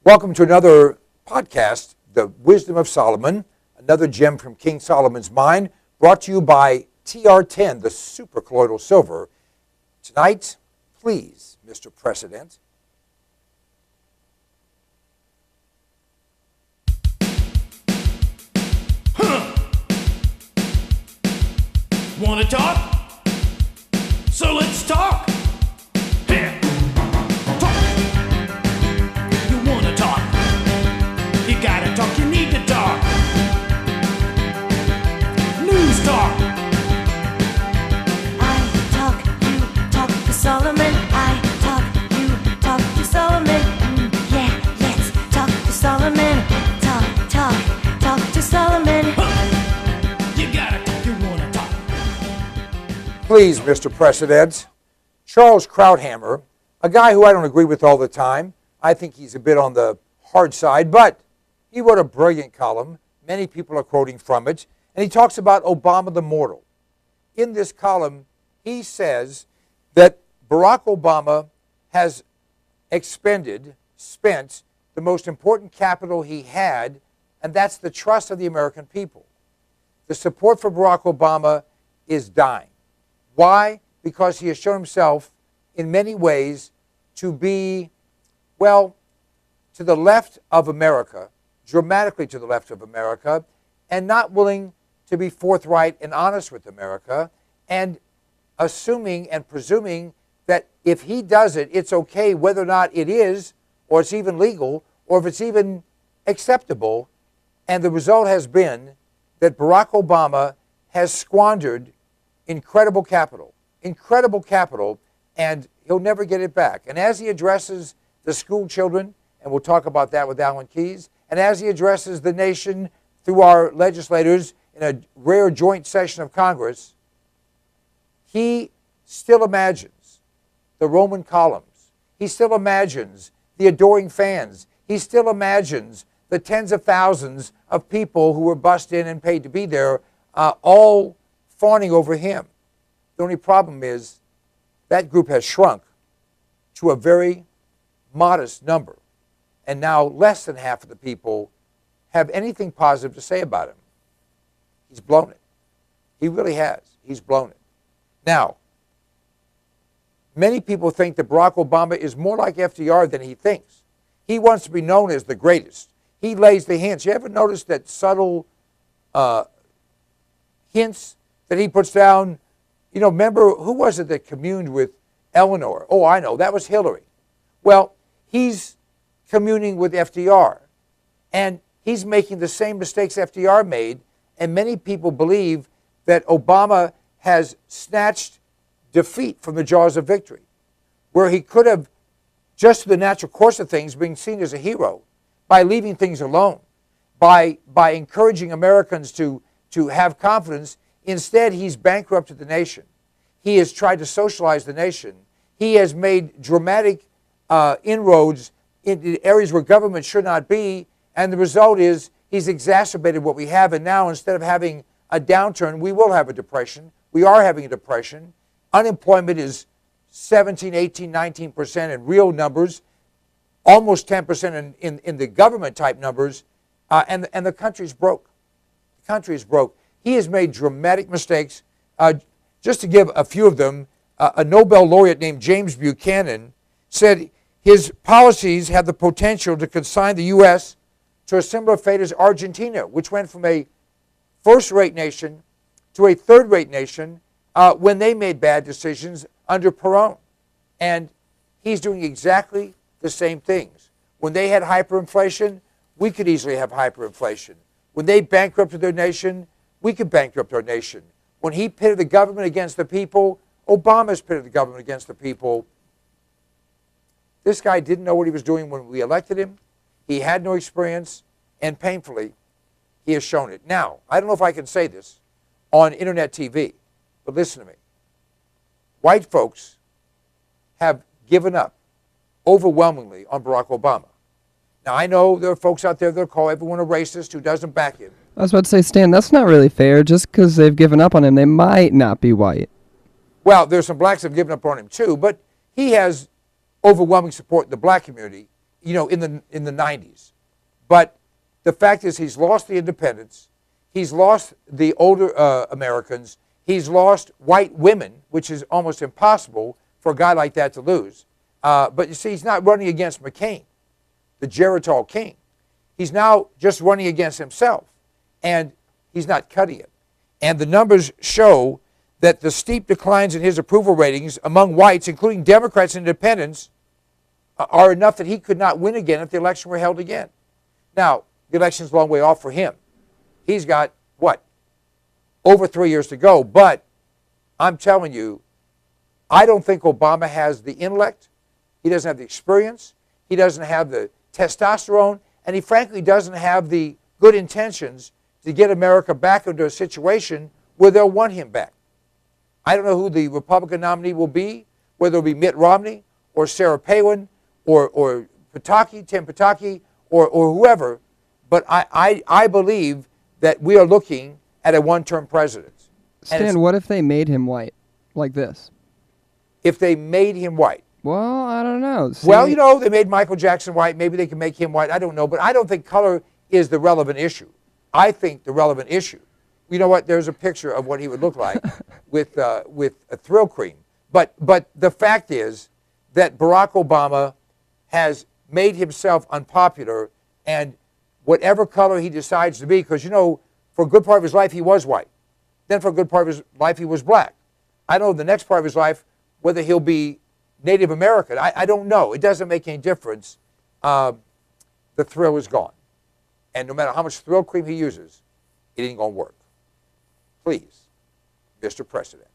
Welcome to another podcast, The Wisdom of Solomon, another gem from King Solomon's mind, brought to you by TR10, the supercolloidal silver. Tonight, please, Mr. Precedent. Want to talk? So let's talk. Yeah. Talk. You want to talk? You gotta talk. You need to talk. News talk. I talk, you talk to Solomon. I talk, you talk to Solomon. Yeah, let's talk to Solomon. Talk to Solomon. You gotta talk. You want to talk. Please, Mr. Precedent. Charles Krauthammer, a guy who I don't agree with all the time. I think he's a bit on the hard side, but he wrote a brilliant column. Many people are quoting from it, and he talks about Obama the mortal. In this column, he says that Barack Obama has spent the most important capital he had, and that's the trust of the American people. The support for Barack Obama is dying. Why? Because he has shown himself in many ways to be, well, to the left of America, dramatically to the left of America, and not willing to be forthright and honest with America, and assuming and presuming that if he does it, it's okay whether or not it is, or it's even legal, or if it's even acceptable. And the result has been that Barack Obama has squandered incredible capital, and he'll never get it back. And as he addresses the school children, and we'll talk about that with Alan Keyes, and as he addresses the nation through our legislators in a rare joint session of Congress, he still imagines the Roman columns. He still imagines the adoring fans. He still imagines the tens of thousands of people who were bussed in and paid to be there, all fawning over him. The only problem is that group has shrunk to a very modest number. And now less than half of the people have anything positive to say about him. He's blown it. He really has. He's blown it. Now, many people think that Barack Obama is more like FDR than he thinks. He wants to be known as the greatest. He lays the hints. You ever notice that subtle hints that he puts down? You know, remember, who was it that communed with Eleanor? Oh, I know, that was Hillary. Well, he's communing with FDR, and he's making the same mistakes FDR made, and many people believe that Obama has snatched defeat from the jaws of victory, where he could have, just through the natural course of things, been seen as a hero by leaving things alone, by encouraging Americans to have confidence. Instead, he's bankrupted the nation. He has tried to socialize the nation. He has made dramatic inroads into areas where government should not be, and the result is he's exacerbated what we have, and now instead of having a downturn, we will have a depression. We are having a depression. Unemployment is 17, 18, 19% in real numbers, almost 10% in the government-type numbers, and the country's broke. The country is broke. He has made dramatic mistakes. Just to give a few of them, a Nobel laureate named James Buchanan said his policies have the potential to consign the U.S. to a similar fate as Argentina, which went from a first-rate nation to a third-rate nation when they made bad decisions under Perón. And he's doing exactly the same things. When they had hyperinflation, we could easily have hyperinflation. When they bankrupted their nation, we could bankrupt our nation. When he pitted the government against the people, Obama's pitted the government against the people. This guy didn't know what he was doing when we elected him. He had no experience, and painfully, he has shown it. Now, I don't know if I can say this on internet TV, but listen to me. White folks have given up overwhelmingly on Barack Obama. Now, I know there are folks out there that call everyone a racist who doesn't back him. I was about to say, Stan, that's not really fair. Just because they've given up on him, they might not be white. Well, there's some blacks that have given up on him too, but he has overwhelming support in the black community in the 90s. But the fact is, he's lost the independents. He's lost the older Americans. He's lost white women, which is almost impossible for a guy like that to lose. But you see, he's not running against McCain, the Geritol king. He's now just running against himself, and he's not cutting it. And the numbers show that the steep declines in his approval ratings among whites, including Democrats and independents, are enough that he could not win again if the election were held again. Now, the election's a long way off for him. He's got, what, over 3 years to go. But I'm telling you, I don't think Obama has the intellect. He doesn't have the experience. He doesn't have the testosterone. And he frankly doesn't have the good intentions to get America back into a situation where they'll want him back. I don't know who the Republican nominee will be, whether it'll be Mitt Romney or Sarah Palin or Pataki, Tim Pataki, or whoever. But I believe that we are looking at a one-term president. Stan, what if they made him white, like this? If they made him white? Well, I don't know. Well, they made Michael Jackson white. Maybe they can make him white. I don't know. But I don't think color is the relevant issue. I think the relevant issue, you know what? There's a picture of what he would look like with a Thrill Cream. But the fact is that Barack Obama has made himself unpopular, and whatever color he decides to be, because, for a good part of his life, he was white. Then for a good part of his life, he was black. I don't know the next part of his life whether he'll be Native American. I don't know. It doesn't make any difference. The thrill is gone. And no matter how much Thrill Cream he uses, it ain't going to work. Please, Mr. Precedent.